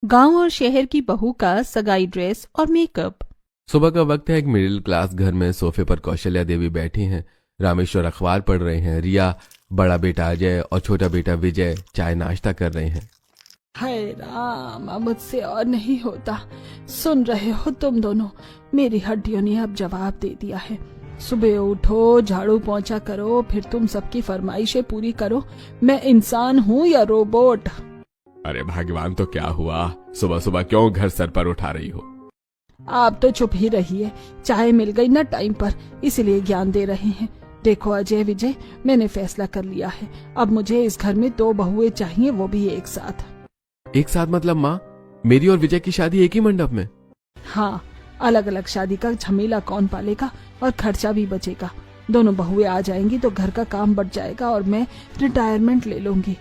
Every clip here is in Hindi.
गांव और शहर की बहू का सगाई ड्रेस और मेकअप। सुबह का वक्त है। एक मिडिल क्लास घर में सोफे पर कौशल्या देवी बैठी हैं। रामेश्वर अखबार पढ़ रहे हैं। रिया, बड़ा बेटा अजय और छोटा बेटा विजय चाय नाश्ता कर रहे हैं। हाय राम, अब मुझसे और नहीं होता। सुन रहे हो तुम दोनों, मेरी हड्डियों ने अब जवाब दे दिया है। सुबह उठो, झाड़ू पोंछा करो, फिर तुम सबकी फरमाइशें पूरी करो। मैं इंसान हूँ या रोबोट? अरे भगवान, तो क्या हुआ? सुबह सुबह क्यों घर सर पर उठा रही हो? आप तो चुप ही रहिए। चाय मिल गई ना टाइम पर, इसलिए ज्ञान दे रहे हैं। देखो अजय विजय, मैंने फैसला कर लिया है। अब मुझे इस घर में 2 बहुएं चाहिए, वो भी एक साथ। एक साथ मतलब माँ, मेरी और विजय की शादी एक ही मंडप में? हाँ, अलग अलग शादी का झमेला कौन पालेगा और खर्चा भी बचेगा। दोनों बहुएं आ जाएंगी तो घर का काम बढ़ जाएगा और मैं रिटायरमेंट ले लूंगी।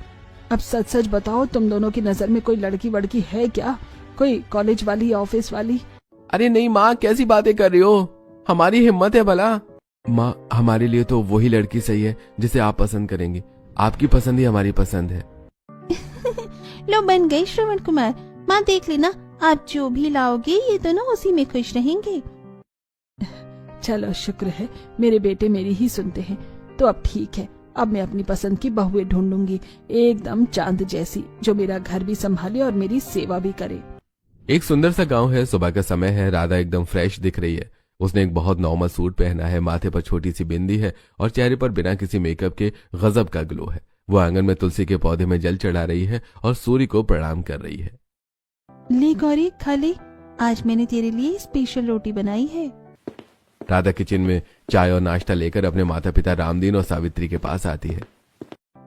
अब सच सच बताओ, तुम दोनों की नजर में कोई लड़की वड़की है क्या? कोई कॉलेज वाली, ऑफिस वाली? अरे नहीं माँ, कैसी बातें कर रही हो? हमारी हिम्मत है भला। माँ, हमारे लिए तो वही लड़की सही है जिसे आप पसंद करेंगी। आपकी पसंद ही हमारी पसंद है। लो, बन गई श्रवण कुमार। माँ देख लेना, आप जो भी लाओगे ये दोनों उसी में खुश रहेंगे। चलो शुक्र है, मेरे बेटे मेरी ही सुनते हैं। तो अब ठीक है, अब मैं अपनी पसंद की बहुएं ढूंढूंगी, एकदम चांद जैसी, जो मेरा घर भी संभाले और मेरी सेवा भी करे। एक सुंदर सा गांव है। सुबह का समय है। राधा एकदम फ्रेश दिख रही है। उसने एक बहुत नॉर्मल सूट पहना है। माथे पर छोटी सी बिंदी है और चेहरे पर बिना किसी मेकअप के गजब का ग्लो है। वो आंगन में तुलसी के पौधे में जल चढ़ा रही है और सूर्य को प्रणाम कर रही है। ले गौरी, खा ले, आज मैंने तेरे लिए स्पेशल रोटी बनाई है। राधा किचन में चाय और नाश्ता लेकर अपने माता पिता रामदीन और सावित्री के पास आती है।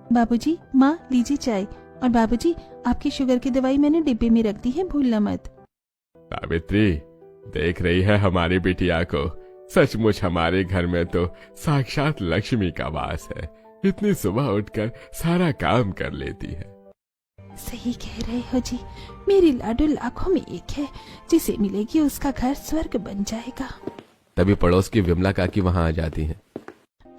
बाबूजी, माँ लीजिए चाय। और बाबूजी, आपकी शुगर की दवाई मैंने डिब्बे में रख दी है, भूलना मत। सावित्री, देख रही है हमारी बिटिया को? सचमुच हमारे घर में तो साक्षात लक्ष्मी का वास है। इतनी सुबह उठकर सारा काम कर लेती है। सही कह रहे हो जी, मेरी लाडू लाखों में एक है, जिसे मिलेगी उसका घर स्वर्ग बन जाएगा। तभी पड़ोस की विमला काकी वहाँ आ जाती हैं।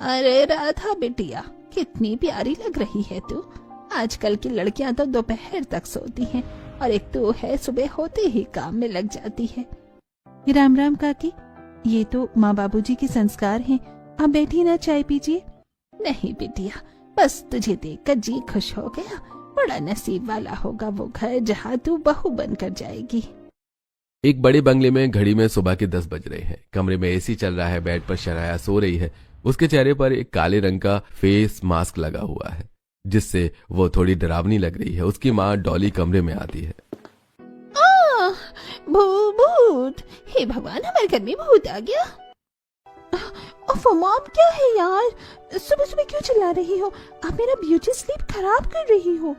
अरे राधा बिटिया, कितनी प्यारी लग रही है तू। आजकल की लड़कियां तो दोपहर तक सोती हैं और एक तू है सुबह होते ही काम में लग जाती है। राम राम काकी, ये तो माँ बाबूजी के संस्कार हैं। आप बैठिए ना, चाय पीजिए। नहीं बिटिया, बस तुझे देखकर जी खुश हो गया। बड़ा नसीब वाला होगा वो घर जहाँ तू बहू बनकर जाएगी। एक बड़े बंगले में घड़ी में सुबह के 10 बज रहे हैं। कमरे में एसी चल रहा है। बेड पर शनाया सो रही है। उसके चेहरे पर एक काले रंग का फेस मास्क लगा हुआ है, जिससे वो थोड़ी डरावनी लग रही है। उसकी माँ डॉली कमरे में आती है। भूत, हे भगवान, हमारे घर में भूत आ गया। मॉम, क्या है यार, सुबह सुबह क्यों चिल्ला रही हो? आप मेरा ब्यूटी स्लीप खराब कर रही हो।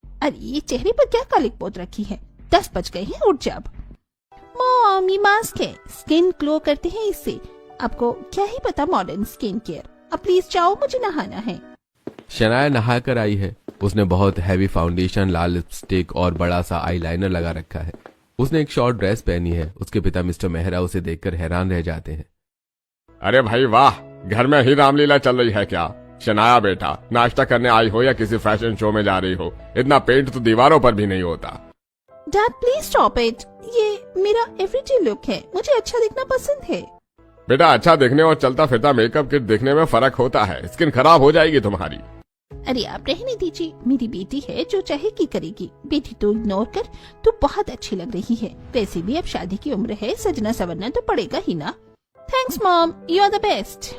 अरे ये चेहरे पर क्या कालिक पोत रखी है? 10 बज गए हैं, उठ जा अब। मॉम, ये मास्क है, स्किन ग्लो करते हैं इससे। आपको क्या ही पता मॉडर्न स्किन केयर। अब प्लीज जाओ, मुझे नहाना है। शनाया नहा कर आई है। उसने बहुत हैवी फाउंडेशन, लाल लिपस्टिक और बड़ा सा आईलाइनर लगा रखा है। उसने एक शॉर्ट ड्रेस पहनी है। उसके पिता मिस्टर मेहरा उसे देखकर हैरान रह जाते हैं। अरे भाई वाह, घर में ही रामलीला चल रही है क्या? शनाया बेटा, नाश्ता करने आई हो या किसी फैशन शो में जा रही हो? इतना पेंट तो दीवारों पर भी नहीं होता। डैड प्लीज स्टॉप इट, ये मेरा एवरीडे लुक है, मुझे अच्छा दिखना पसंद है। बेटा, अच्छा दिखने और चलता फिरता मेकअप किट दिखने में फर्क होता है। स्किन खराब हो जाएगी तुम्हारी। अरे आप रहने दीजिए, मेरी बेटी है, जो चाहेगी करेगी। बेटी तो इग्नोर कर, तू बहुत अच्छी लग रही है। वैसे भी अब शादी की उम्र है, सजना सवरना तो पड़ेगा ही ना। Thanks mom, you are the best.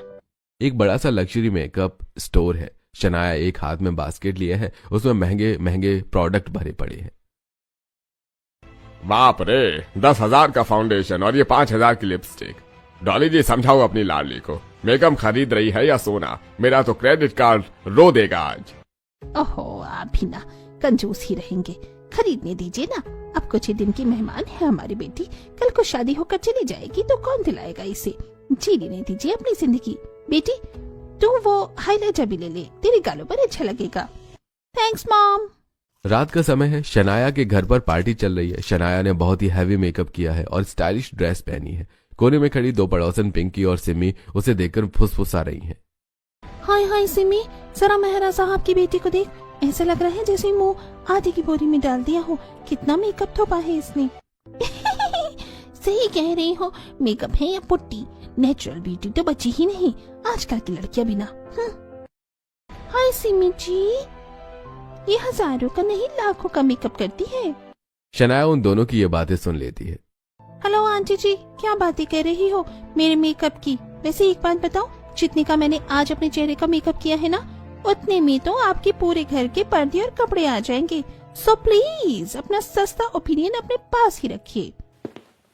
एक बड़ा सा लग्जरी मेकअप स्टोर है। शनाया एक हाथ में बास्केट लिए है। उसमें महंगे महंगे प्रोडक्ट भरे पड़े हैं। बाप रे, 10,000 का फाउंडेशन और ये 5,000 की लिपस्टिक। डॉली जी, समझाओ अपनी लाडली को, मेकअप खरीद रही है या सोना? मेरा तो क्रेडिट कार्ड रो देगा आज। ओहो, आप भी ना कंजूस ही रहेंगे। खरीदने दीजिए ना, अब कुछ ही दिन की मेहमान है हमारी बेटी। कल को शादी होकर चली जाएगी तो कौन दिलाएगा इसे? जी लेने दीजिए अपनी जिंदगी। बेटी, तू वो हाइलाइटर भी ले ले, तेरे गालों पर अच्छा लगेगा। Thanks mom. रात का समय है। शनाया के घर पर पार्टी चल रही है। शनाया ने बहुत ही हैवी मेकअप किया है और स्टाइलिश ड्रेस पहनी है। कोने में खड़ी 2 पड़ोसन पिंकी और सिमी उसे देखकर फुसफुसा रही हैं। हाय हाय सिमी, जरा मेहरा साहब की बेटी को देख, ऐसा लग रहा है जैसे मुंह आधी की बोरी में डाल दिया हो। कितना मेकअप थोपा है इसने। सही कह रही हो, मेकअप है या पुट्टी, नेचुरल ब्यूटी तो बची ही नहीं आजकल की लड़कियां बिना। हाय सिमी जी, ये हजारों का नहीं लाखों का मेकअप करती है। शनाया उन दोनों की ये बातें सुन लेती है। हेलो आंटी जी, क्या बातें कर रही हो मेरे मेकअप की। वैसे एक बात बताओ, जितने का मैंने आज अपने चेहरे का मेकअप किया है ना, उतने में तो आपके पूरे घर के पर्दे और कपड़े आ जाएंगे। सो प्लीज अपना सस्ता ओपिनियन अपने पास ही रखिए।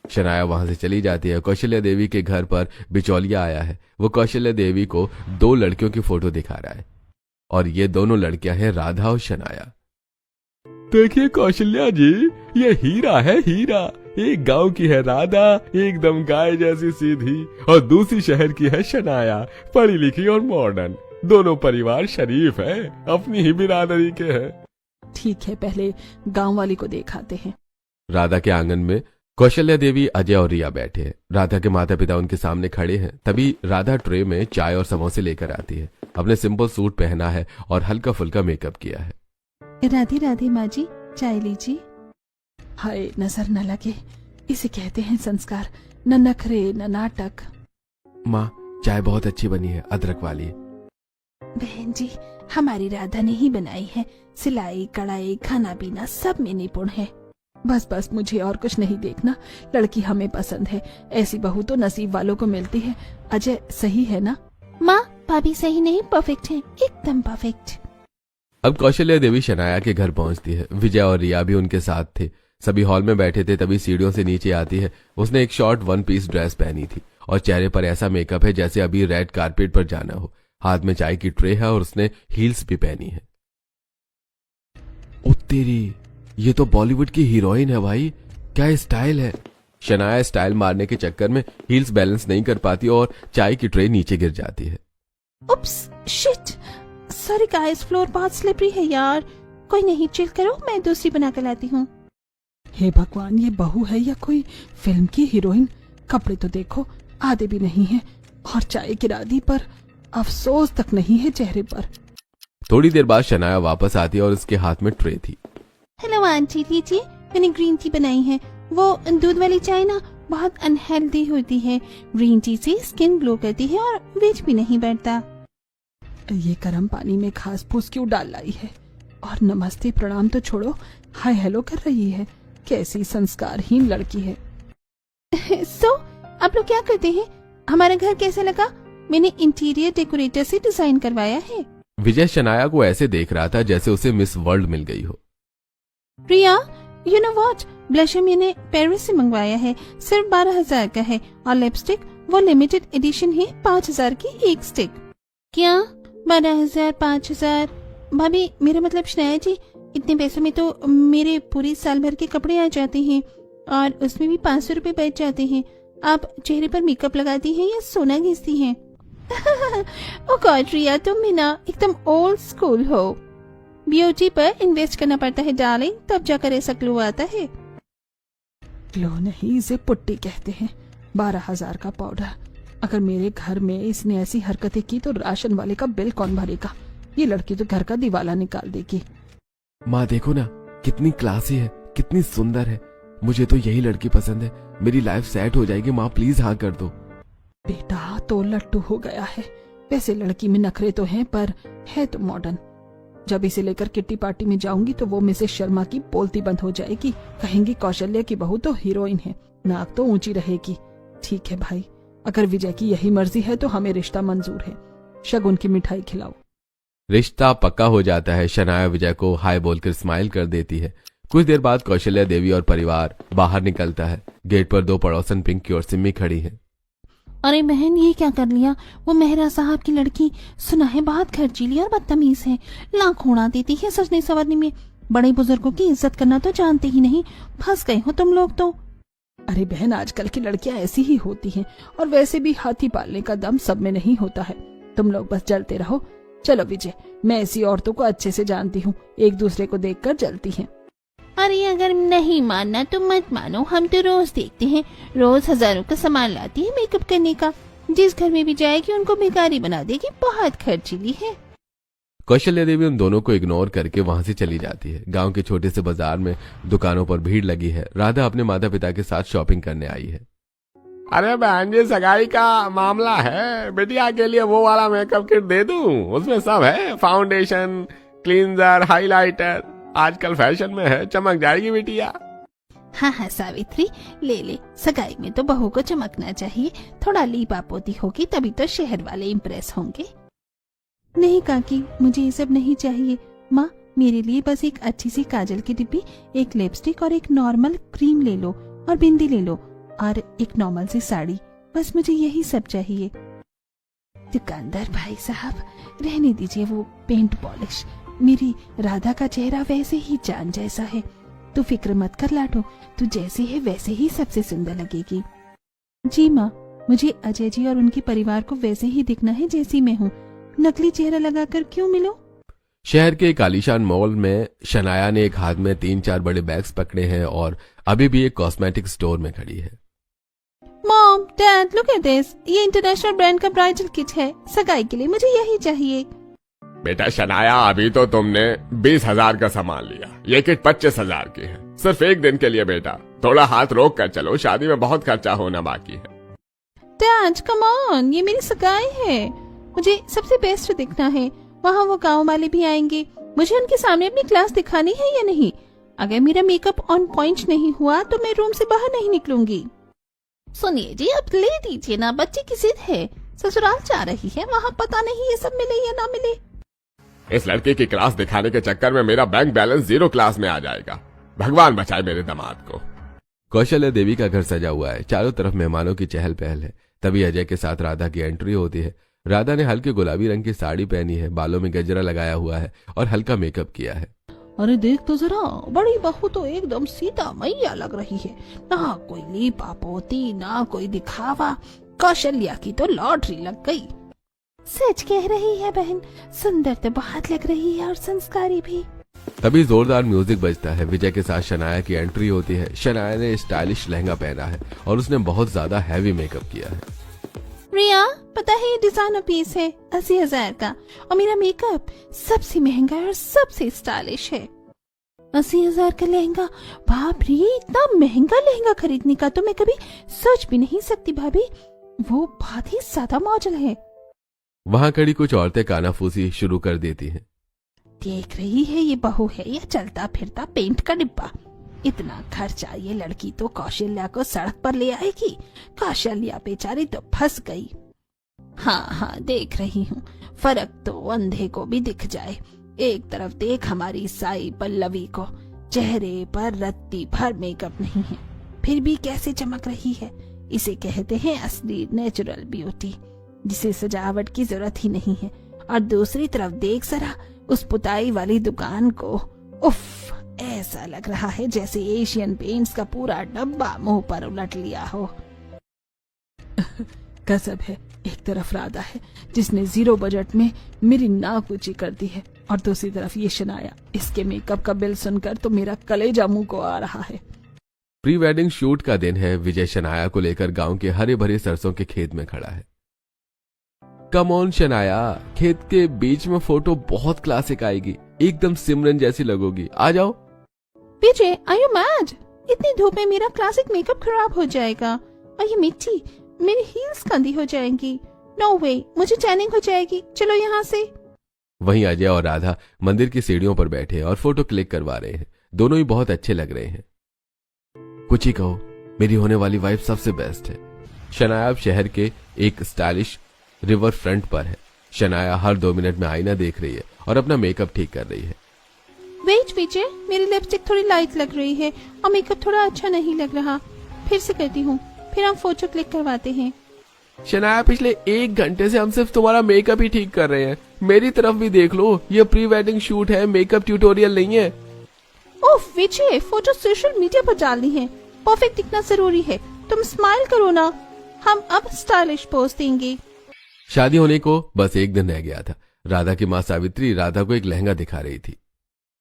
शनाया वहां से चली जाती है। कौशल्या देवी के घर पर बिचौलिया आया है। वो कौशल्या देवी को 2 लड़कियों की फोटो दिखा रहा है और ये दोनों लड़कियां हैं राधा और शनाया। देखिए कौशल्या जी, ये हीरा है हीरा। एक गांव की है राधा, एकदम गाय जैसी सीधी, और दूसरी शहर की है शनाया, पढ़ी लिखी और मॉडर्न। दोनों परिवार शरीफ है, अपनी ही बिरादरी के हैं। ठीक है, पहले गांव वाली को दिखाते हैं। राधा के आंगन में कौशल्या देवी, अजय और रिया बैठे हैं। राधा के माता पिता उनके सामने खड़े हैं। तभी राधा ट्रे में चाय और समोसे लेकर आती है। अपने सिंपल सूट पहना है और हल्का फुल्का मेकअप किया है। राधे राधे माँ जी, चाय लीजिए। हाय, नजर न लगे, इसे कहते हैं संस्कार, न नखरे न नाटक। माँ, चाय बहुत अच्छी बनी है, अदरक वाली। बहन जी, हमारी राधा ने ही बनाई है। सिलाई कढ़ाई खाना पीना सब में निपुण है। बस बस, मुझे और कुछ नहीं देखना, लड़की हमें पसंद है। ऐसी बहू तो नसीब वालों को मिलती है। अजय सही है ना? माँ, भाभी सही नहीं, परफेक्ट है, एकदम परफेक्ट। अब कौशल्या देवी शनाया के घर पहुंचती है। विजय और रिया भी उनके साथ थे। सभी हॉल में बैठे थे। तभी सीढ़ियों से नीचे आती है। उसने एक शॉर्ट 1 पीस ड्रेस पहनी थी और चेहरे पर ऐसा मेकअप है जैसे अभी रेड कारपेट पर जाना हो। हाथ में चाय की ट्रे है और उसने हील्स भी पहनी है। ओ तेरी, ये तो बॉलीवुड की हीरोइन है भाई, क्या स्टाइल है। शनाया स्टाइल मारने के चक्कर में हील्स बैलेंस नहीं कर पाती और चाय की ट्रे नीचे गिर जाती है। उप्स, शिट, सॉरी गाइस, फ्लोर बहुत स्लिपरी है यार। कोई नहीं, चिल करो, मैं दूसरी बना कर लाती हूँ। हे भगवान, ये बहू है या कोई फिल्म की हीरोइन? कपड़े तो देखो, आधे भी नहीं है और चाय गिरा दी, पर अफसोस तक नहीं है चेहरे पर। थोड़ी देर बाद शनाया वापस आती है और उसके हाथ में ट्रे थी। हेलो आंटी, लीजिए, मैंने ग्रीन टी बनाई है। वो दूध वाली चाय ना बहुत अनहेल्दी होती है। ग्रीन टी से स्किन ग्लो करती है और वेट भी नहीं बढ़ता। ये गर्म पानी में घास फूस क्यों डाल लाई है? और नमस्ते प्रणाम तो छोड़ो, हाय हेलो कर रही है। कैसी संस्कारहीन लड़की है। सो आप लोग क्या करते हैं? हमारा घर कैसा लगा? मैंने इंटीरियर डेकोरेटर से डिजाइन करवाया है। विजय शनाया को ऐसे देख रहा था जैसे उसे मिस वर्ल्ड मिल गई हो। रिया, यू नो व्हाट, ब्लशर मैंने पेरिस से मंगवाया है, सिर्फ 12,000 का है। और लिपस्टिक वो लिमिटेड एडिशन है, 5,000 की एक स्टिक। क्या 12,000 5,000? भाभी, मेरा मतलब शनाया जी, इतने पैसों में तो मेरे पूरे साल भर के कपड़े आ जाते हैं और उसमें भी 500 रुपए बच जाते हैं। आप चेहरे पर मेकअप लगाती हैं या सोना घिसती हैं? ओ गॉड रिया, तुम भी ना एकदम ओल्ड स्कूल हो। ब्यूटी पर इन्वेस्ट करना पड़ता है डार्लिंग, तब जाकर ऐसा ग्लो आता है। ग्लो नहीं, इसे पुट्टी कहते हैं। 12,000 का पाउडर। अगर मेरे घर में इसने ऐसी हरकतें की तो राशन वाले का बिल कौन भरेगा? ये लड़की तो घर का दिवाला निकाल देगी। माँ देखो ना, कितनी क्लासी है, कितनी सुंदर है। मुझे तो यही लड़की पसंद है। मेरी लाइफ सेट हो जाएगी। माँ प्लीज हाँ कर दो। बेटा तो लट्टू हो गया है। वैसे लड़की में नखरे तो हैं, पर है तो मॉडर्न। जब इसे लेकर किट्टी पार्टी में जाऊंगी तो वो मिसेस शर्मा की बोलती बंद हो जाएगी। कहेंगी कौशल्या की बहू तो हीरोइन है, नाक तो ऊंची रहेगी। ठीक है भाई, अगर विजय की यही मर्जी है तो हमें रिश्ता मंजूर है। शगुन की मिठाई खिलाओ। रिश्ता पक्का हो जाता है। शनाया विजय को हाय बोलकर स्माइल कर देती है। कुछ देर बाद कौशल्या देवी और परिवार बाहर निकलता है। गेट पर 2 पड़ोसन पिंकी और सिम्मी खड़ी हैं। अरे बहन, ये क्या कर लिया? वो मेहरा साहब की लड़की सुना है बहुत खर्चीली और बदतमीज है, लाख उड़ा देती है सजने संवरने में। बड़े बुजुर्गों की इज्जत करना तो जानते ही नहीं। फंस गए हो तुम लोग तो। अरे बहन, आजकल की लड़कियां ऐसी ही होती हैं, और वैसे भी हाथी पालने का दम सब में नहीं होता है। तुम लोग बस जलते रहो। चलो विजय, मैं ऐसी औरतों को अच्छे से जानती हूँ, एक दूसरे को देखकर जलती हैं। अरे अगर नहीं मानना तो मत मानो, हम तो रोज देखते हैं। रोज हजारों का सामान लाती है मेकअप करने का। जिस घर में भी जाएगी उनको भिखारी बना देगी, बहुत खर्चीली है। कौशल्या देवी उन दोनों को इग्नोर करके वहां से चली जाती है। गांव के छोटे से बाजार में दुकानों पर भीड़ लगी है। राधा अपने माता पिता के साथ शॉपिंग करने आई है। अरे बहन जी, सगाई का मामला है, बिटिया के लिए वो वाला मेकअप किट दे दूं? उसमें सब है, फाउंडेशन, क्लींजर, हाइलाइटर। आजकल फैशन में है, चमक जाएगी बिटिया। हाँ हाँ सावित्री, ले ले। सगाई में तो बहू को चमकना चाहिए, थोड़ा लीपा पोती होगी तभी तो शहर वाले इम्प्रेस होंगे। नहीं काकी, मुझे ये सब नहीं चाहिए। माँ, मेरे लिए बस एक अच्छी सी काजल की डिब्बी, एक लिपस्टिक और एक नॉर्मल क्रीम ले लो, और बिंदी ले लो, और एक नॉर्मल सी साड़ी। बस मुझे यही सब चाहिए। दुकानदार भाई साहब, रहने दीजिए वो पेंट पॉलिश। मेरी राधा का चेहरा वैसे ही चांद जैसा है। तू फिक्र मत कर लाडो, तू जैसी है वैसे ही सबसे सुंदर लगेगी। जी माँ, मुझे अजय जी और उनके परिवार को वैसे ही दिखना है जैसी मैं हूँ। नकली चेहरा लगाकर क्यों मिलो? शहर के एक आलीशान मॉल में शनाया ने एक हाथ में 3-4 बड़े बैग्स पकड़े हैं और अभी भी एक कॉस्मेटिक स्टोर में खड़ी है। Mom, dad, look at this. ये इंटरनेशनल ब्रांड का ब्राइडल किट है। सगाई के लिए मुझे यही चाहिए। बेटा शनाया, अभी तो तुमने 20,000 का सामान लिया, ये किट 25,000 की है। सिर्फ एक दिन के लिए बेटा, थोड़ा हाथ रोक कर चलो, शादी में बहुत खर्चा होना बाकी है। डैड कम ऑन, ये मेरी सगाई है, मुझे सबसे बेस्ट दिखना है। वहाँ वो गांव वाले भी आएंगे, मुझे उनके सामने अपनी क्लास दिखानी है या नहीं? अगर मेरा मेकअप ऑन पॉइंट नहीं हुआ तो मैं रूम से बाहर नहीं निकलूंगी। सुनिए जी, अब ले दीजिए ना, बच्चे की जिद है। ससुराल जा रही है, वहाँ पता नहीं ये सब मिले या ना मिले। इस लड़के की क्लास दिखाने के चक्कर में मेरा बैंक बैलेंस 0 क्लास में आ जाएगा। भगवान बचाए मेरे दामाद को। कौशल्या देवी का घर सजा हुआ है, चारों तरफ मेहमानों की चहल पहल है। तभी अजय के साथ राधा की एंट्री होती है। राधा ने हल्के गुलाबी रंग की साड़ी पहनी है, बालों में गजरा लगाया हुआ है और हल्का मेकअप किया है। अरे देख तो जरा, बड़ी बहू तो एकदम सीता मैया लग रही है। ना कोई लीपा पोती, ना कोई दिखावा। कौशल्या की तो लॉटरी लग गई। सच कह रही है बहन, सुंदर तो बहुत लग रही है और संस्कारी भी। तभी जोरदार म्यूजिक बजता है। विजय के साथ शनाया की एंट्री होती है। शनाया ने स्टाइलिश लहंगा पहना है और उसने बहुत ज्यादा हैवी मेकअप किया है। रिया, पता है ये डिजाइनर पीस है 80,000 का, और मेरा मेकअप सबसे महंगा और सबसे स्टाइलिश है। 80,000 का लहंगा? बाप रे, इतना महंगा लहंगा खरीदने का तो मैं कभी सोच भी नहीं सकती भाभी। वो बहुत ही ज्यादा मॉडल है। वहाँ खड़ी कुछ औरतें कानाफूसी शुरू कर देती हैं। देख रही है ये बहू है या चलता फिरता पेंट का डिब्बा। इतना खर्चा, ये लड़की तो कौशल्या को सड़क पर ले आएगी। कौशल्या बेचारी तो फंस गई। हाँ, देख रही हूँ, फर्क तो अंधे को भी दिख जाए। एक तरफ देख हमारी साई पल्लवी को, चेहरे पर रत्ती भर मेकअप नहीं है, फिर भी कैसे चमक रही है। इसे कहते हैं असली नेचुरल ब्यूटी, जिसे सजावट की जरूरत ही नहीं है। और दूसरी तरफ देख जरा उस पुताई वाली दुकान को। उफ, ऐसा लग रहा है जैसे एशियन पेंट्स का पूरा डब्बा मुंह पर उलट लिया हो। गजब है। एक तरफ राधा है जिसने 0 बजट में मेरी नाक ऊंची कर दी है, और दूसरी तरफ ये शनाया। इसके मेकअप का बिल सुनकर तो मेरा कलेजा मुंह को आ रहा है। प्री वेडिंग शूट का दिन है। विजय शनाया को लेकर गांव के हरे भरे सरसों के खेत में खड़ा है। कम ऑन शनाया, खेत के बीच में फोटो बहुत क्लासिक आएगी, एकदम सिमरन जैसी लगोगी। आ जाओ। विजय, आर यू मैड? इतनी धूप में मेरा क्लासिक मेकअप खराब हो जाएगा, और ये मिट्टी, मेरी हील्स गंदी हो जाएंगी। नो वे, मुझे टैनिंग हो जाएगी। चलो यहाँ से। वहीं अजय और राधा मंदिर की सीढ़ियों पर बैठे और फोटो क्लिक करवा रहे हैं। दोनों ही बहुत अच्छे लग रहे हैं। कुछ ही कहो, मेरी होने वाली वाइफ सबसे बेस्ट है। शनाया अब शहर के एक स्टाइलिश रिवर फ्रंट पर है। शनाया हर 2 मिनट में आईना देख रही है और अपना मेकअप ठीक कर रही है। वेट विजय, मेरी लिपस्टिक थोड़ी लाइट लग रही है और मेकअप थोड़ा अच्छा नहीं लग रहा। फिर से करती हूँ, फिर हम फोटो क्लिक करवाते हैं। शनाया, पिछले 1 घंटे से हम सिर्फ तुम्हारा मेकअप ही ठीक कर रहे हैं। मेरी तरफ भी देख लो, ये प्री वेडिंग शूट है, मेकअप ट्यूटोरियल नहीं है। ओह विजय, फोटो सोशल मीडिया पर डालनी है, परफेक्ट दिखना जरूरी है। तुम स्माइल करो ना, हम अब स्टाइलिश पोज देंगे। शादी होने को बस 1 दिन रह गया था। राधा की माँ सावित्री राधा को एक लहंगा दिखा रही थी।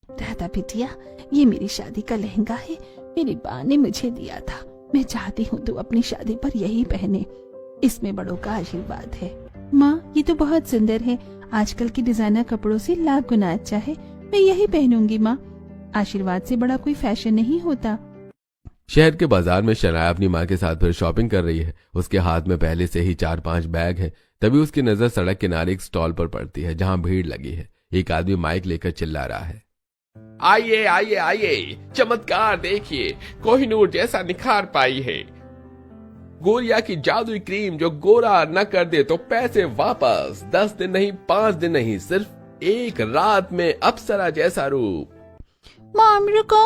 राधा बिटिया, ये मेरी शादी का लहंगा है, मेरी माँ ने मुझे दिया था। मैं चाहती हूँ तू अपनी शादी पर यही पहने, इसमें बड़ों का आशीर्वाद है। माँ, ये तो बहुत सुंदर है, आजकल के डिजाइनर कपड़ों से लाख गुना अच्छा है। मैं यही पहनूंगी माँ। आशीर्वाद से बड़ा कोई फैशन नहीं होता। शहर के बाजार में शनाया अपनी माँ के साथ फिर शॉपिंग कर रही है। उसके हाथ में पहले से ही 4-5 बैग हैं। तभी उसकी नजर सड़क किनारे एक स्टॉल पर पड़ती है जहां भीड़ लगी है। एक आदमी माइक लेकर चिल्ला रहा है, आइए आइए आइए, चमत्कार देखिए, कोहिनूर जैसा निखार पाई है। गोरिया की जादुई क्रीम जो गोरा न कर दे तो पैसे वापस। 10 दिन नहीं, 5 दिन नहीं, सिर्फ एक रात में अप्सरा जैसा रूप। मॉम रुको,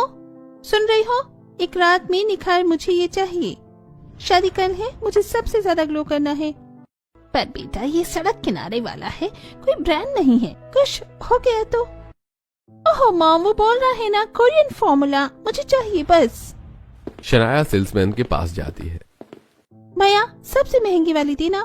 सुन रही हो? एक रात में निखार मुझे ये चाहिए। शादी कल है, मुझे सबसे ज्यादा ग्लो करना है। पर बेटा ये सड़क किनारे वाला है, कोई ब्रांड नहीं है। कुछ हो गया तो? ओह मॉम, वो बोल रहा है ना कोरियन फॉर्मूला, मुझे चाहिए बस। शनाया सेल्समैन के पास जाती है। भैया सबसे महंगी वाली थी ना?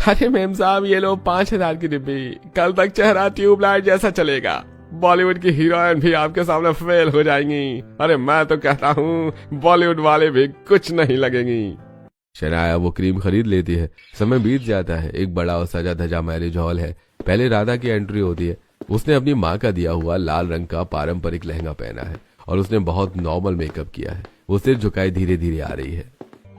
अरे मेम साहब, ये लो 5000 की डिब्बी। कल तक चेहरा ट्यूबलाइट जैसा चलेगा। बॉलीवुड की हीरोइन भी आपके सामने फेल हो जाएंगी। अरे मैं तो कहता हूँ बॉलीवुड वाले भी कुछ नहीं लगेंगी। शनाया वो क्रीम खरीद लेती है। समय बीत जाता है। एक बड़ा और सजा धजा मैरिज हॉल है। पहले राधा की एंट्री होती है। उसने अपनी माँ का दिया हुआ लाल रंग का पारंपरिक लहंगा पहना है और उसने बहुत नॉर्मल मेकअप किया है। वो सिर झुकाए धीरे धीरे आ रही है।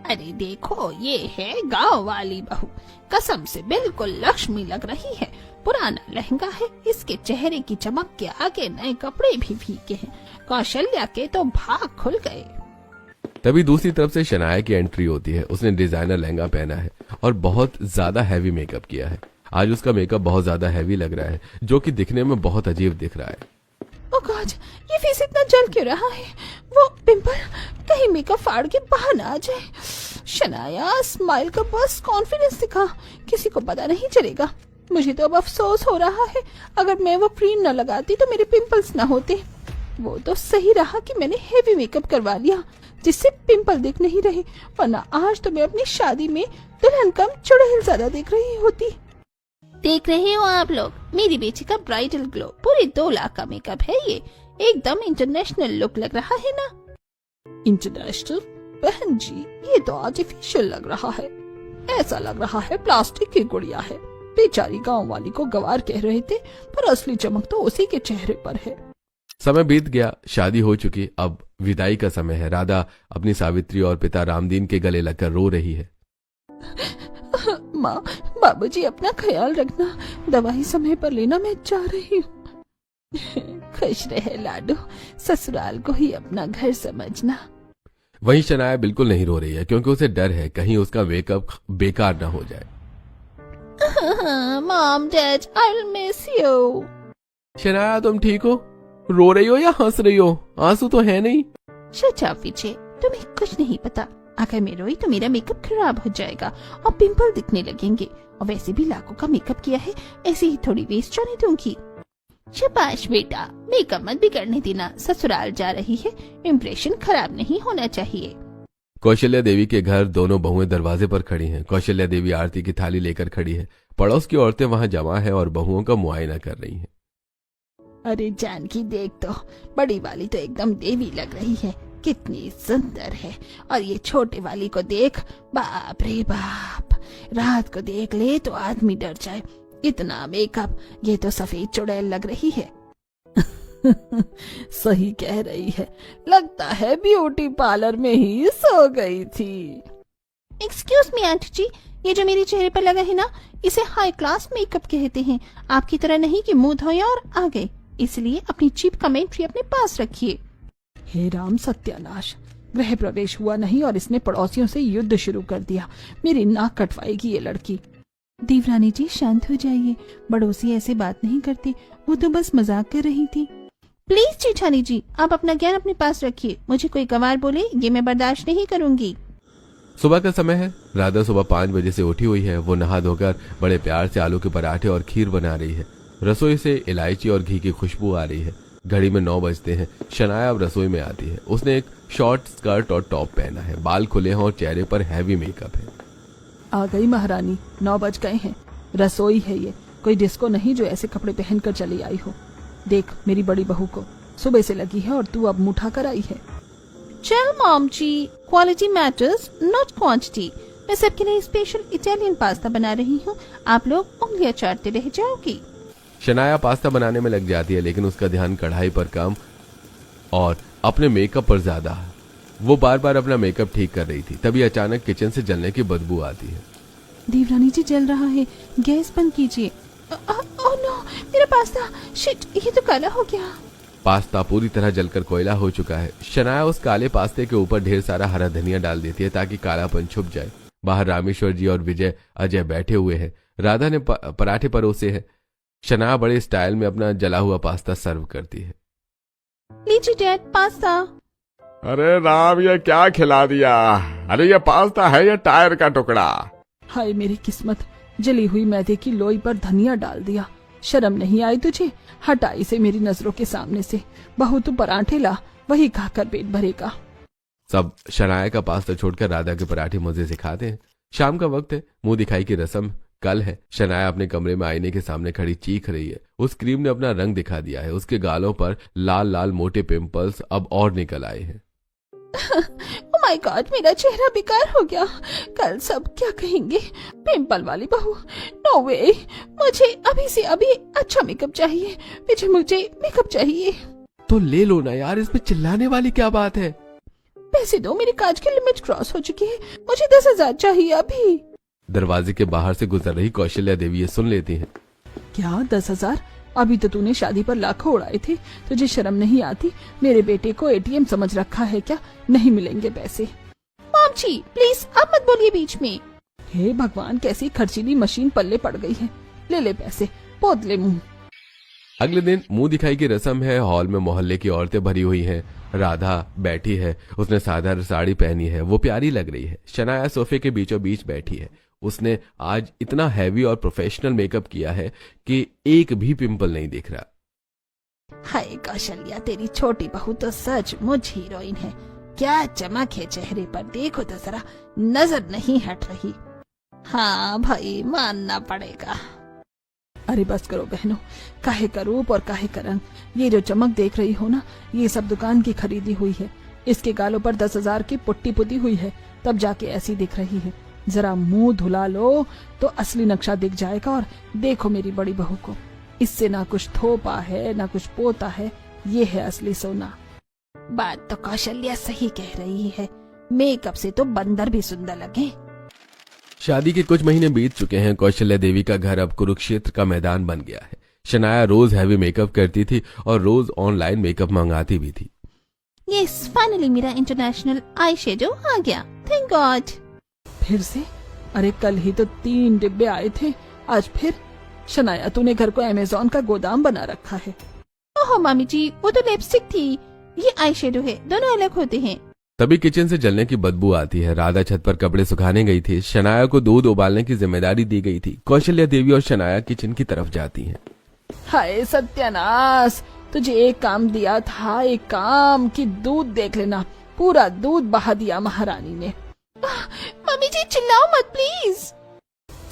अरे देखो, ये है गांव वाली बहू। कसम से बिल्कुल लक्ष्मी लग रही है। पुराना लहंगा है, इसके चेहरे की चमक के आगे नए कपड़े भी फीके हैं। कौशल्या के तो भाग खुल गए। तभी दूसरी तरफ से शनाया की एंट्री होती है। उसने डिजाइनर लहंगा पहना है और बहुत ज्यादा हैवी मेकअप किया है। आज उसका मेकअप बहुत ज्यादा हैवी लग रहा है, जो कि दिखने में बहुत अजीब दिख रहा है। ओह गॉड, ये फेस इतना जल क्यों रहा है? वो पिंपल कहीं मेकअप फाड़ के बाहर ना आ जाए। शनाया स्माइल का बस कॉन्फिडेंस दिखा, किसी को पता नहीं चलेगा। मुझे तो अब अफसोस हो रहा है, अगर मैं वो क्रीम न लगाती तो मेरे पिंपल्स न होते। वो तो सही रहा कि मैंने हेवी मेकअप करवा लिया, जिससे पिंपल दिख नहीं रहे, वरना आज तो मैं अपनी शादी में दुल्हन कम चुड़ैल ज्यादा दिख रही होती। देख रहे हो आप लोग, मेरी बेटी का ब्राइडल ग्लो, पूरे 2 लाख का मेकअप है ये। एकदम इंटरनेशनल लुक लग रहा है ना? इंटरनेशनल? बहन जी, ये तो आर्टिफिशियल लग रहा है। ऐसा लग रहा है प्लास्टिक की गुड़िया है। बेचारी गांव वाली को गवार कह रहे थे, पर असली चमक तो उसी के चेहरे पर है। समय बीत गया। शादी हो चुकी। अब विदाई का समय है। राधा अपनी सावित्री और पिता रामदीन के गले लगकर रो रही है। माँ, बाबूजी अपना ख्याल रखना, दवाई समय पर लेना, मैं जा रही हूँ। खुश रहे लाडू, ससुराल को ही अपना घर समझना। वहीं शनाया बिल्कुल नहीं रो रही है, क्योंकि उसे डर है कहीं उसका मेकअप बेकार न हो जाए। Mom dad, I will miss you. Shanaya तुम ठीक हो? रो रही हो या हंस रही हो? आंसू तो है नहीं। शट अप विजय, तुम्हें कुछ नहीं पता। अगर मैं रोई तो मेरा मेकअप खराब हो जाएगा और पिंपल दिखने लगेंगे। और वैसे भी लाखों का मेकअप किया है, ऐसे ही थोड़ी वेस्ट जाने दूंगी। शाबाश बेटा, मेकअप मत बिगड़ने देना। ससुराल जा रही है, इम्प्रेशन खराब नहीं होना चाहिए। कौशल्या देवी के घर दोनों बहुएं दरवाजे पर खड़ी हैं। कौशल्या देवी आरती की थाली लेकर खड़ी है। पड़ोस की औरतें वहां जमा है और बहुओं का मुआयना कर रही हैं। अरे जानकी देख तो, बड़ी वाली तो एकदम देवी लग रही है, कितनी सुंदर है। और ये छोटे वाली को देख, बाप रे बाप, रात को देख ले तो आदमी डर जाए। इतना मेकअप, ये तो सफेद चुड़ैल लग रही है। सही कह रही है, लगता है ब्यूटी पार्लर में ही सो गई थी। एक्सक्यूज मी आंटी जी, ये जो मेरे चेहरे पर लगा है ना, इसे हाई क्लास मेकअप कहते हैं। आपकी तरह नहीं कि मुंह धोए और आ गए। इसलिए अपनी चीप कमेंट्री अपने पास रखिए। हे राम सत्यानाश, गृह प्रवेश हुआ नहीं और इसने पड़ोसियों से युद्ध शुरू कर दिया। मेरी नाक कटवाएगी ये लड़की। देवरानी जी शांत हो जाइए, पड़ोसी ऐसे बात नहीं करते, वो तो बस मजाक कर रही थी। प्लीज जेठानी जी, आप अपना ज्ञान अपने पास रखिए। मुझे कोई गवार बोले ये मैं बर्दाश्त नहीं करूंगी। सुबह का समय है। राधा सुबह 5 बजे से उठी हुई है। वो नहा धोकर बड़े प्यार से आलू के पराठे और खीर बना रही है। रसोई से इलायची और घी की खुशबू आ रही है। घड़ी में 9 बजते हैं। शनाया अब रसोई में आती है। उसने एक शॉर्ट स्कर्ट और टॉप पहना है। बाल खुले हैं और चेहरे पर हैवी मेकअप है। आ गई महारानी, 9 बज गए हैं। रसोई है ये, कोई डिस्को नहीं जो ऐसे कपड़े पहनकर चली आई हो। देख मेरी बड़ी बहू को, सुबह से लगी है और तू अब मुंह उठा कर आई है। चल mom ji, quality matters not quantity. मैं सबके लिए स्पेशल इटालियन पास्ता बना रही हूँ, आप लोग उंगलियां चाटते रह जाओगी। शनाया पास्ता बनाने में लग जाती है, लेकिन उसका ध्यान कढ़ाई पर कम और अपने मेकअप पर ज्यादा है। वो बार बार अपना मेकअप ठीक कर रही थी, तभी अचानक किचन से जलने की बदबू आती है। देवरानी जी जल रहा है, गैस बंद कीजिए। ओह नो, मेरा पास्ता, शिट, ये तो काला हो गया। पास्ता पूरी तरह जलकर कोयला हो चुका है। शनाया उस काले पास्ते के ऊपर ढेर सारा हरा धनिया डाल देती है ताकि कालापन छुप जाए। बाहर रामेश्वर जी और विजय अजय बैठे हुए हैं। राधा ने पराठे परोसे हैं। शनाया बड़े स्टाइल में अपना जला हुआ पास्ता सर्व करती है। लीजिए डैड, पास्ता। अरे राम, ये क्या खिला दिया? अरे ये पास्ता है या टायर का टुकड़ा? हाय मेरी किस्मत, जली हुई मैदे की लोई पर धनिया डाल दिया। शर्म नहीं आई तुझे? हटा इसे मेरी नजरों के सामने से। बहू तू पराठे ला, वही खाकर पेट भरेगा। सब शनाया का पास्ता छोड़कर राधा के पराठे मजे से खाते हैं। शाम का वक्त है, मुंह दिखाई की रस्म कल है। शनाया अपने कमरे में आईने के सामने खड़ी चीख रही है। उस क्रीम ने अपना रंग दिखा दिया है। उसके गालों पर लाल लाल मोटे पिंपल्स अब और निकल आए हैं। ओह माय गॉड, मेरा चेहरा बेकार हो गया। कल सब क्या कहेंगे? पिंपल वाली बहू, नो वे। मुझे अभी से अभी अच्छा मेकअप चाहिए। मुझे मेकअप चाहिए। तो ले लो ना यार, इसमें चिल्लाने वाली क्या बात है? पैसे दो, मेरी काज की लिमिट क्रॉस हो चुकी है। मुझे 10,000 चाहिए अभी। दरवाजे के बाहर से गुजर रही कौशल्या देवी ये सुन लेती हैं। क्या 10,000? अभी तो तूने शादी पर लाखों उड़ाए थे। तुझे शर्म नहीं आती? मेरे बेटे को एटीएम समझ रखा है क्या? नहीं मिलेंगे पैसे। मॉम जी प्लीज, आप मत बोलिए बीच में। हे भगवान, कैसी खर्चीली मशीन पल्ले पड़ गई है। ले ले पैसे, पोत ले मुंह। अगले दिन मुंह दिखाई की रस्म है। हॉल में मोहल्ले की औरतें भरी हुई हैं। राधा बैठी है, उसने साधारण साड़ी पहनी है, वो प्यारी लग रही है। शनाया सोफे के बीचों बीच बैठी है। उसने आज इतना हैवी और प्रोफेशनल मेकअप किया है कि एक भी पिंपल नहीं दिख रहा। हाय कौशल्या, तेरी छोटी बहू तो सचमुच हीरोइन है। क्या चमक है चेहरे पर, देखो तो जरा, नजर नहीं हट रही। हाँ भाई, मानना पड़ेगा। अरे बस करो बहनों, काहे का रूप और काहे का रंग। ये जो चमक देख रही हो ना, ये सब दुकान की खरीदी हुई है। इसके गालों पर 10,000 की पुट्टी पुती हुई है, तब जाके ऐसी दिख रही है। जरा मुंह धुला लो तो असली नक्शा दिख जाएगा। और देखो मेरी बड़ी बहू को, इससे ना कुछ थोपा है ना कुछ पोता है। ये है असली सोना। बात तो कौशल्या सही कह रही है। मेकअप से तो बंदर भी सुंदर लगे। शादी के कुछ महीने बीत चुके हैं। कौशल्या देवी का घर अब कुरुक्षेत्र का मैदान बन गया है। शनाया रोज हैवी मेकअप करती थी और रोज ऑनलाइन मेकअप मंगाती भी थी। यस, फाइनली मेरा इंटरनेशनल आई शेडो आ गया, थैंक गॉड। फिर से? अरे कल ही तो 3 डिब्बे आए थे, आज फिर? शनाया, तूने घर को अमेज़न का गोदाम बना रखा है। ओह मामी जी, वो तो लिपस्टिक थी, ये आई शेडो है, दोनों अलग होते हैं। तभी किचन से जलने की बदबू आती है। राधा छत पर कपड़े सुखाने गई थी। शनाया को दूध उबालने की जिम्मेदारी दी गई थी। कौशल्या देवी और शनाया किचन की तरफ जाती हैं। हाय सत्यानाश, तुझे एक काम दिया था, एक काम कि दूध देख लेना, पूरा दूध बहा दिया महारानी ने। मम्मी जी चिल्लाओ मत प्लीज।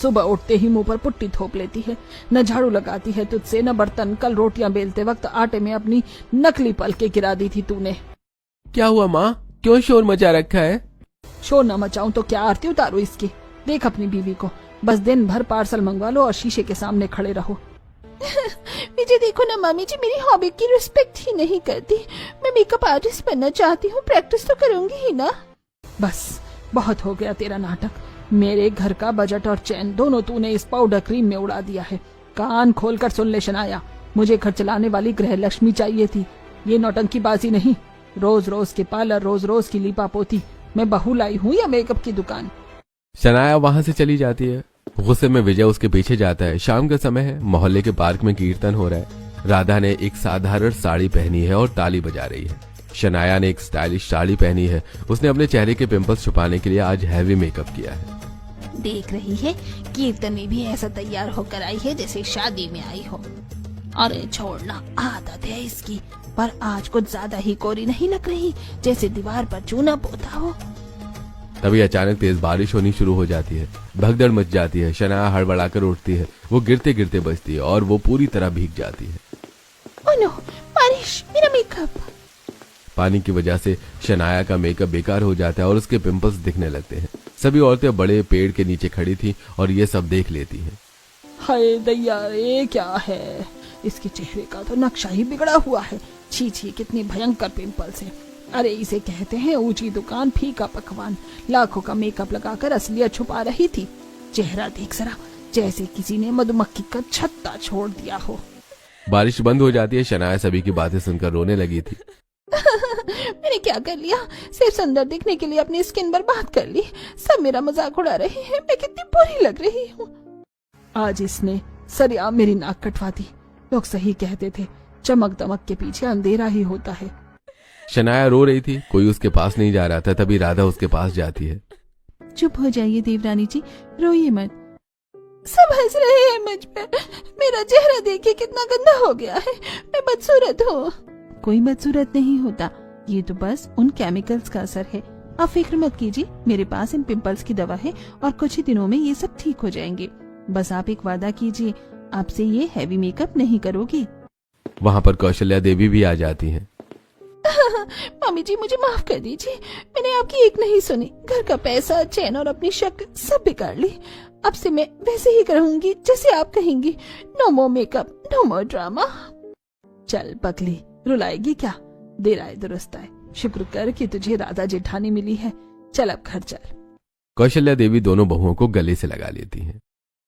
सुबह उठते ही मुंह पर पुट्टी थोप लेती है, न झाड़ू लगाती है तुझसे न बर्तन। कल रोटियां बेलते वक्त आटे में अपनी नकली पलके गिरा दी थी तूने। क्या हुआ माँ, क्यों शोर मचा रखा है? शोर न मचाऊं तो क्या आरती उतारू इसकी? देख अपनी बीवी को, बस दिन भर पार्सल मंगवा लो और शीशे के सामने खड़े रहो। मुझे देखो ना मम्मी जी, मेरी हॉबी की रिस्पेक्ट ही नहीं करती। मैं मेकअप आर्टिस्ट बनना चाहती हूँ, प्रैक्टिस तो करूंगी ही ना। बस बहुत हो गया तेरा नाटक। मेरे घर का बजट और चैन दोनों तूने इस पाउडर क्रीम में उड़ा दिया है। कान खोलकर सुन ले शनाया, मुझे घर चलाने वाली गृह लक्ष्मी चाहिए थी, ये नौटंकीबाजी नहीं। रोज रोज के पार्लर, रोज रोज की लीपा पोती। मैं बहू लाई हूँ या मेकअप की दुकान? शनाया वहां से चली जाती है। गुस्से में विजय उसके पीछे जाता है। शाम का समय है, मोहल्ले के पार्क में कीर्तन हो रहा है। राधा ने एक साधारण साड़ी पहनी है और ताली बजा रही है। शनाया ने एक स्टाइलिश साड़ी पहनी है। उसने अपने चेहरे के पिंपल्स छुपाने के लिए आज हैवी मेकअप किया है। देख रही है, कीर्तन में भी ऐसा तैयार होकर आई है जैसे शादी में आई हो। अरे छोड़ना, आदत है इसकी, पर आज कुछ ज्यादा ही कोरी नहीं लग रही, जैसे दीवार पर चूना पोता हो। तभी अचानक तेज बारिश होनी शुरू हो जाती है। भगदड़ मच जाती है। शनाया हड़बड़ाकर उठती है। वो गिरते गिरते बचती है और वो पूरी तरह भीग जाती है। ओह नो, बारिश, मेरा मेकअप। पानी की वजह से शनाया का मेकअप बेकार हो जाता है और उसके पिंपल्स दिखने लगते हैं। सभी औरतें बड़े पेड़ के नीचे खड़ी थी और ये सब देख लेती हैं। हाय दैया, ये क्या है? इसके चेहरे का तो नक्शा ही बिगड़ा हुआ है। छी छी, कितनी भयंकर पिंपल्स है। अरे इसे कहते हैं ऊंची दुकान फीका पकवान। लाखों का मेकअप लगाकर असलियत छुपा रही थी। चेहरा देख जरा, जैसे किसी ने मधुमक्खी का छत्ता छोड़ दिया हो। बारिश बंद हो जाती है। शनाया सभी की बातें सुनकर रोने लगी थी। मैंने क्या कर लिया? सिर्फ सुंदर दिखने के लिए अपनी स्किन बर्बाद कर ली। सब मेरा मजाक उड़ा रहे हैं। मैं कितनी बुरी लग रही हूँ। आज इसने सरेआम मेरी नाक कटवा दी। लोग सही कहते थे, चमक दमक के पीछे अंधेरा ही होता है। शनाया रो रही थी। कोई उसके पास नहीं जा रहा था। तभी राधा उसके पास जाती है। चुप हो जाइए देवरानी जी, रोइए मत। सब हंस रहे हैं मुझ पे। मेरा चेहरा देखिए कितना गंदा हो गया है। मैं बदसूरत हूँ। कोई बदसूरत नहीं होता, ये तो बस उन केमिकल्स का असर है। आप फिक्र मत कीजिए, मेरे पास इन पिंपल्स की दवा है और कुछ ही दिनों में ये सब ठीक हो जाएंगे। बस आप एक वादा कीजिए, आपसे ये हैवी मेकअप नहीं करोगी। वहाँ पर कौशल्या देवी भी आ जाती हैं। मम्मी जी मुझे माफ कर दीजिए, मैंने आपकी एक नहीं सुनी। घर का पैसा, चैन और अपनी शक्ल सब बिगाड़ ली। अब से मैं वैसे ही रहूंगी जैसे आप कहेंगी। नो मोर मेकअप, नो मोर ड्रामा। चल पगली, रुलाएगी क्या? देर आए दुरुस्त आए। शुक्र कर कि तुझे राधा जेठानी मिली है। चल अब घर चल। कौशल्या देवी दोनों बहुओं को गले से लगा लेती हैं।